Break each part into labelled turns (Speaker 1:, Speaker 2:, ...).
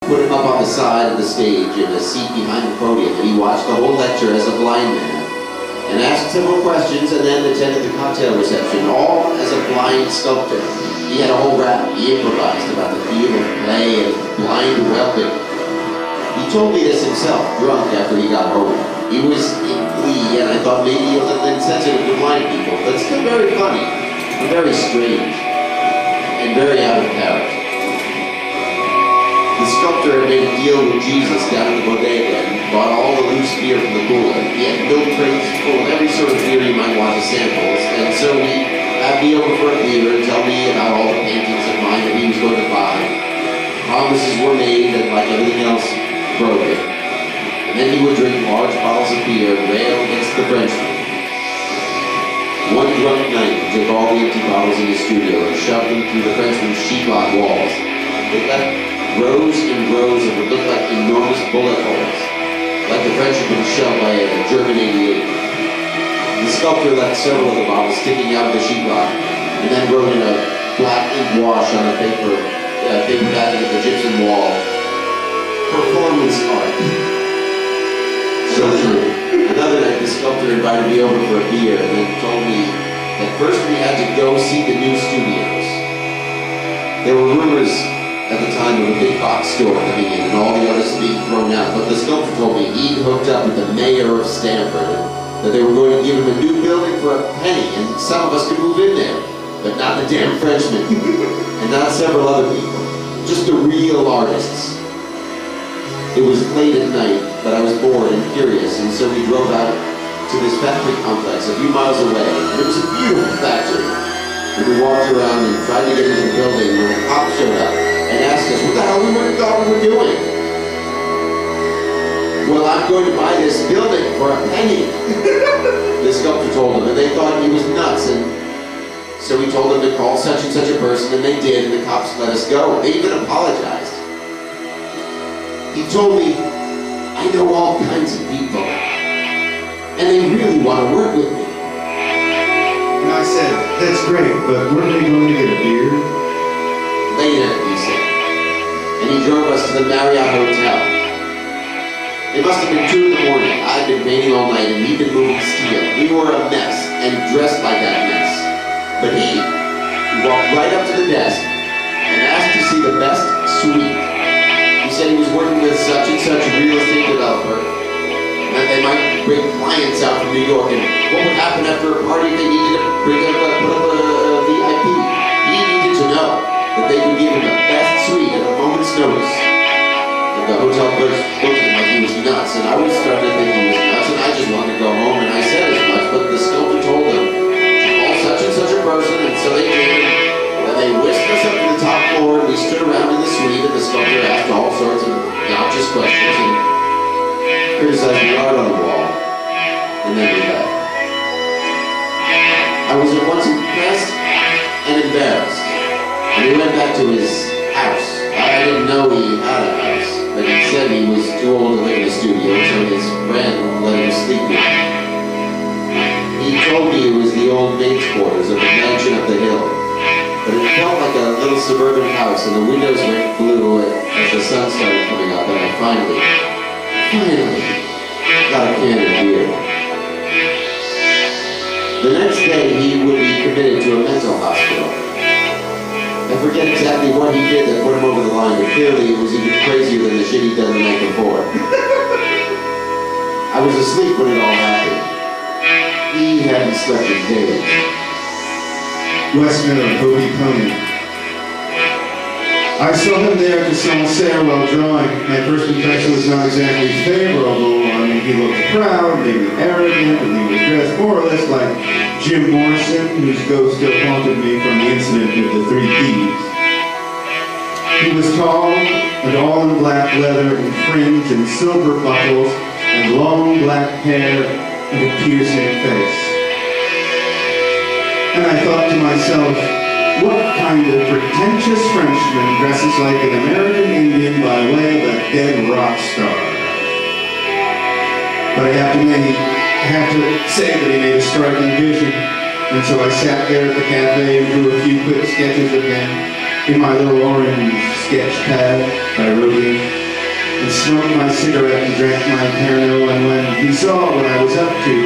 Speaker 1: Put him up on the side of the stage in a seat behind the podium, and he watched the whole lecture as a blind man, and asked several questions, and then attended the cocktail reception, all as a blind sculptor. He had a whole rap. He improvised about the feel of play and blind welcome. He told me this himself, drunk after he got home. He was in glee, and I thought maybe a little insensitive to blind people, but still very funny, and very strange, and very out of character. The sculptor had made a deal with Jesus down at the bodega and bought all the loose beer from the cooler. He had milk crates full of every sort of beer you might want to samples, and so he had me over for a beer and tell me about all the paintings of mine that he was going to buy. Promises were made and, like everything else, broken. And then he would drink large bottles of beer and rail against the Frenchman. One drunk night, he took all the empty bottles in his studio and shoved them through the Frenchman's sheetrock walls. They left rows and rows of what looked like enormous bullet holes, like the French had been shelled by a German 88. The sculptor left several of the bottles sticking out of the sheetrock, and then wrote in a black ink wash on a paper backing of the gypsum wall, "Performance art." So true. Another night, the sculptor invited me over for a beer, and then told me that first we had to go see the new studios. There were rumors at the time of a big box store coming in and all the artists being thrown out, but the sculptor told me he'd hooked up with the mayor of Stanford and that they were going to give him a new building for a penny and some of us could move in there, but not the damn Frenchman and not several other people, just the real artists. It was late at night, but I was bored and curious, and so we drove out to this factory complex a few miles away, and it was a beautiful factory. And we walked around and tried to get into the building when a cop showed up and asked us what the hell we thought we were doing. Well, I'm going to buy this building for a penny, the sculptor told them, and they thought he was nuts, and so we told them to call such and such a person, and they did, and the cops let us go. They even apologized. He told me, I know all kinds of people, and they really want to work with me.
Speaker 2: And I said, that's great, but weren't they going to get a beer?
Speaker 1: Later, he said, and he drove us to the Marriott Hotel. It must have been 2 in the morning. I'd been painting all night, and he'd been moving steel. We were a mess, and dressed like that mess. But he walked right up to the desk and asked to see the best suite. He said he was working with such and such a real estate developer, and that they might bring clients out from New York, and what would happen after a party if they needed to put up a VIP. He needed to know that they could give him the best suite at a moment's notice. And the hotel clerks looked at him like he was nuts, and I was starting to think he was nuts, and I just wanted to go home, and I said as much, but the sculptor told them to call such and such a person, and so they did. And they whisked us up to the top floor, and we stood around in the suite, and the sculptor asked all sorts of obnoxious questions, and criticized the art on the wall, and then we left. I was at once impressed and embarrassed. And we went back to his house. I didn't know he had a house, but he said he was too old to live in a studio, so his friend let him sleep with him. He told me it was the old maid's quarters of the mansion up the hill, but it felt like a little suburban house, and the windows went blue as the sun started coming up, and I finally got a can of beer. The next day, he would be committed to a mental hospital. I forget exactly what he did that put him over the line, but clearly it was even crazier than the shit he'd done the night before. I was asleep when it all happened. He hadn't slept in days.
Speaker 2: West Miller, Hobie Pony. I saw him there at the Sancerre while drawing. My first impression was not exactly favorable. I mean, he looked proud, maybe arrogant, and he was dressed more or less like Jim Morrison, whose ghost still haunted me from the incident of the 3 Thieves. He was tall and all in black leather and fringe and silver buckles and long black hair and a piercing face. And I thought to myself, what kind of pretentious Frenchman dresses like an American Indian by way of a dead rock star? But I have to say that he made a striking vision, and so I sat there at the cafe and drew a few quick sketches of him. in my little orange sketch pad that I wrote in, and smoked my cigarette and drank my Pernod, and when he saw what I was up to,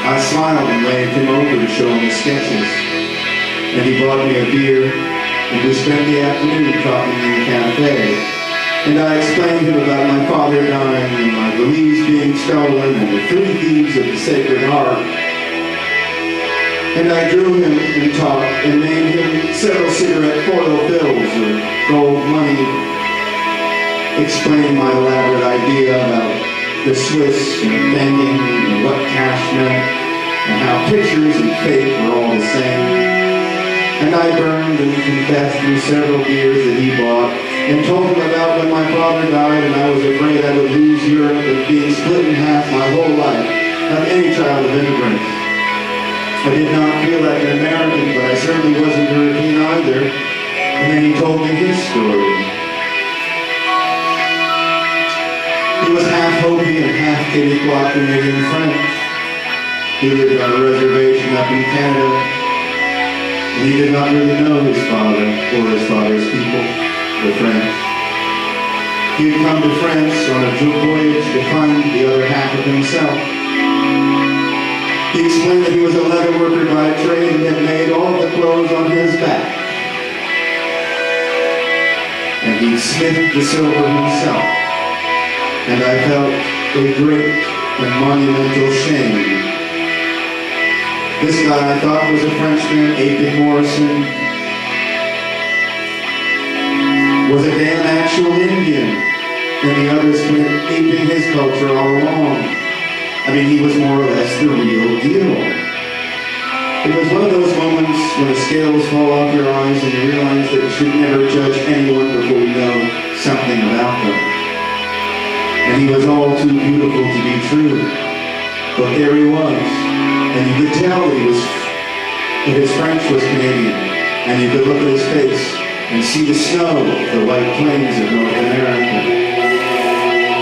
Speaker 2: I smiled and waved him over to show him the sketches. And he bought me a beer, and we spent the afternoon talking in the cafe. And I explained to him about my father dying, and my valise being stolen, and the 3 thieves of the Sacred Heart. And I drew him and talked and named him several cigarette foil bills or gold money, explained my elaborate idea about the Swiss and banking and what cash meant, and how pictures and fake were all the same. And I burned and confessed through several beers that he bought, and told him about when my father died and I was afraid I would lose Europe and being split in half my whole life, like any child of immigrants. I did not feel like an American, but I certainly wasn't European either. And then he told me his story. He was half Hopi and half Québécois Canadian French. He lived on a reservation up in Canada, and he did not really know his father or his father's people, the French. He had come to France on a voyage to find the other half of himself. He explained that he was a leather worker by trade and had made all the clothes on his back. And he smithed the silver himself. And I felt a great and monumental shame. This guy I thought was a Frenchman, Aping Morrison, was a damn actual Indian, and the others been aping his culture all along. I mean, he was more or less the real deal. It was one of those moments when the scales fall off your eyes and you realize that you should never judge anyone before you know something about them. And he was all too beautiful to be true. But there he was. And you could tell that his French was Canadian. And you could look at his face and see the snow of the white plains of North America.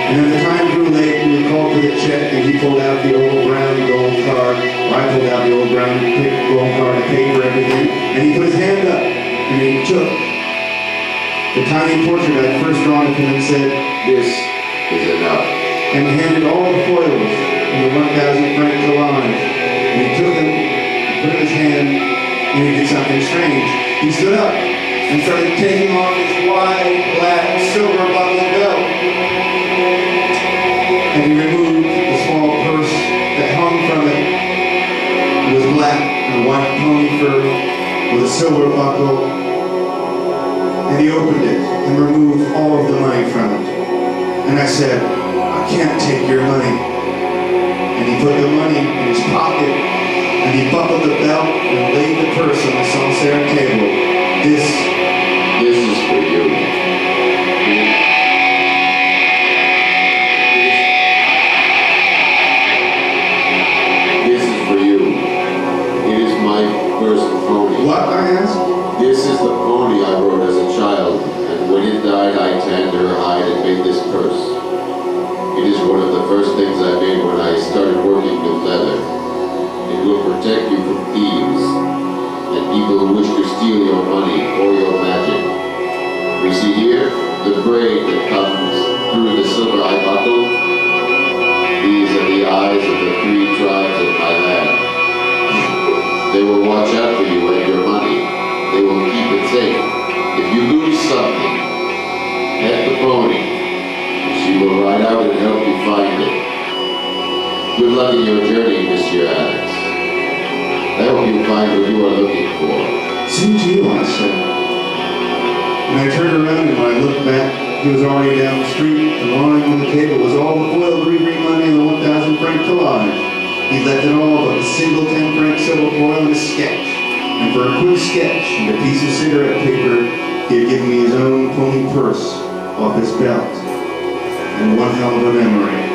Speaker 2: And then the time grew late, and we called for the check, and he pulled out the old brown gold card, or I pulled out the old brown gold card to pay for everything, and he put his hand up, and he took the tiny portrait I'd first drawn of him and said, "This is enough," and he handed all the foils and the 1,000 franc collage, and he took them, put in his hand, and he did something strange. He stood up and started taking off his wide, black, silver buckled belt. And he removed the small purse that hung from it. It was black and white pony fur with a silver buckle. And he opened it and removed all of the money from it. And I said, "I can't take your money." And he put the money in his pocket, and he buckled the belt and laid the purse on the Sancerre table. This is for you.
Speaker 1: First pony.
Speaker 2: What? I asked.
Speaker 1: This is the pony I rode as a child, and when it died, I tanned her hide and made this purse. It is one of the first things I made when I started working with leather. It will protect you from thieves and people who wish to steal your money or your magic. You see here, the braid that comes through the silver I buckle. These are the eyes of the 3 tribes of my land. They will watch out for you and your money. They will keep it safe. If you lose something, pet the pony. She will ride out and help you find it. Good luck in your journey, Mr. Alex. I hope you find what you are looking for.
Speaker 2: Same to you, I said. And I turned around and when I looked back, he was already down the street, and lying on the table was all the foiled green money and the 1,000 franc collage. He left it all but a single 10 franc silver foil and a sketch. And for a quick sketch and a piece of cigarette paper, he had given me his own pony purse off his belt. And one hell of a memory.